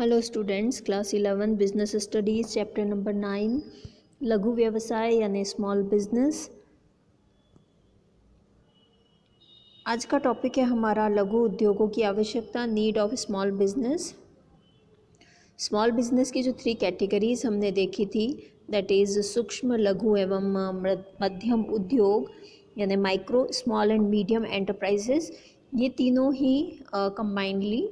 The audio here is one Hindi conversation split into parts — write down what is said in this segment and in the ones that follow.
Hello students, class 11 business studies chapter number 9 लघु व्यवसाय यानी स्मॉल बिजनेस। आज का टॉपिक है हमारा लघु उद्योगों की आवश्यकता, need of small business. Small business की जो 3 कैटेगरीज हमने देखी थी, दैट इज़ सूक्ष्म, लघु एवं मध्यम उद्योग यानी micro, small and medium enterprises. ये तीनों ही कंबाइंडली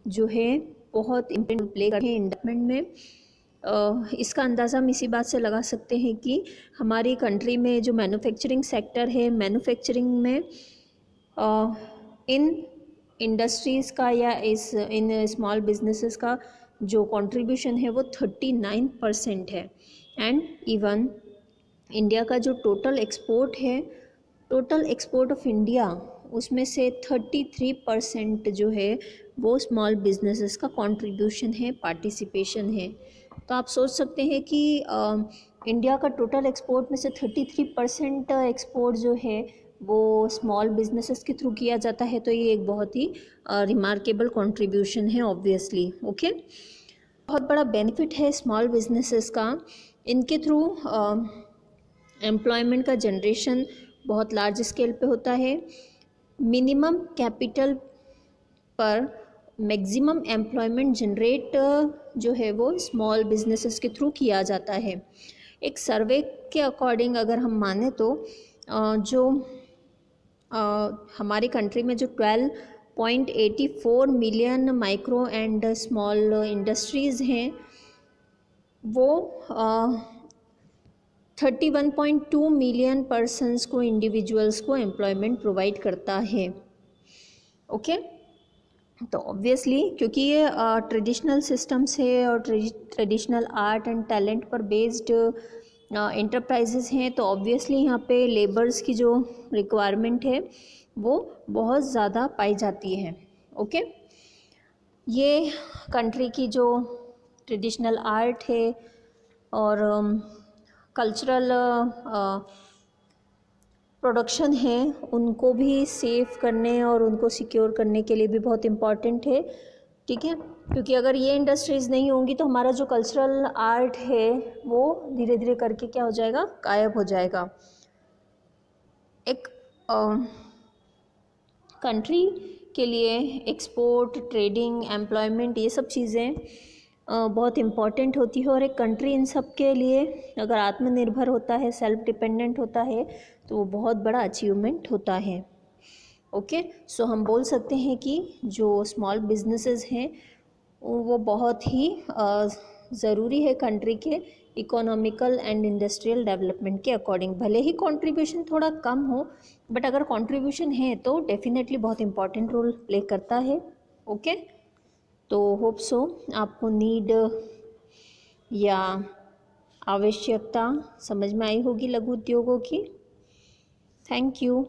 जो है बहुत इम्पोर्टेंट प्ले करते हैं डेवलपमेंट में। इसका अंदाज़ा हम इसी बात से लगा सकते हैं कि हमारी कंट्री में जो मैन्युफैक्चरिंग सेक्टर है, मैन्युफैक्चरिंग में इन इंडस्ट्रीज़ का या इन स्मॉल बिजनेसेस का जो कंट्रीब्यूशन है वो 39% है। एंड इवन इंडिया का जो टोटल एक्सपोर्ट है, टोटल एक्सपोर्ट ऑफ इंडिया, उसमें से 33% जो है वो स्मॉल बिजनेसेस का कंट्रीब्यूशन है, पार्टिसिपेशन है। तो आप सोच सकते हैं कि इंडिया का टोटल एक्सपोर्ट में से 33% एक्सपोर्ट जो है वो स्मॉल बिजनेसेस के थ्रू किया जाता है। तो ये एक बहुत ही रिमार्केबल कंट्रीब्यूशन है ऑब्वियसली। ओके, बहुत बड़ा बेनिफिट है स्मॉल बिजनेसेस का। इनके थ्रू एम्प्लॉयमेंट का जनरेशन बहुत लार्ज स्केल पे होता है। मिनिमम कैपिटल पर मैक्सिमम एम्प्लॉयमेंट जनरेट जो है वो स्मॉल बिजनेसेस के थ्रू किया जाता है। एक सर्वे के अकॉर्डिंग अगर हम माने तो जो हमारी कंट्री में जो 12.84 million micro and small industries हैं, वो 31.2 मिलियन पर्सन्स को, इंडिविजुअल्स को एम्प्लॉयमेंट प्रोवाइड करता है। ओके, तो ऑब्वियसली क्योंकि ये ट्रेडिशनल सिस्टम्स है और ट्रेडिशनल आर्ट एंड टैलेंट पर बेस्ड इंटरप्राइजेस हैं, तो ऑब्वियसली यहाँ पे लेबर्स की जो रिक्वायरमेंट है वो बहुत ज़्यादा पाई जाती है। ओके, ये कंट्री की जो ट्रेडिशनल आर्ट है और कल्चरल प्रोडक्शन है, उनको भी सेव करने और उनको सिक्योर करने के लिए भी बहुत इम्पॉर्टेंट है। ठीक है, क्योंकि अगर ये इंडस्ट्रीज़ नहीं होंगी तो हमारा जो कल्चरल आर्ट है वो धीरे धीरे करके क्या हो जाएगा, गायब हो जाएगा। एक कंट्री के लिए एक्सपोर्ट, ट्रेडिंग, एम्प्लॉयमेंट, ये सब चीज़ें बहुत इम्पॉर्टेंट होती है। और एक कंट्री इन सब के लिए अगर आत्मनिर्भर होता है, सेल्फ डिपेंडेंट होता है, तो वो बहुत बड़ा अचीवमेंट होता है। ओके, सो हम बोल सकते हैं कि जो स्मॉल बिजनेसेस हैं वो बहुत ही ज़रूरी है कंट्री के इकोनॉमिकल एंड इंडस्ट्रियल डेवलपमेंट के अकॉर्डिंग। भले ही कंट्रीब्यूशन थोड़ा कम हो, बट अगर कंट्रीब्यूशन है तो डेफिनेटली बहुत इम्पॉर्टेंट रोल प्ले करता है। ओके, तो होप सो आपको नीड या आवश्यकता समझ में आई होगी लघु उद्योगों की। Thank you.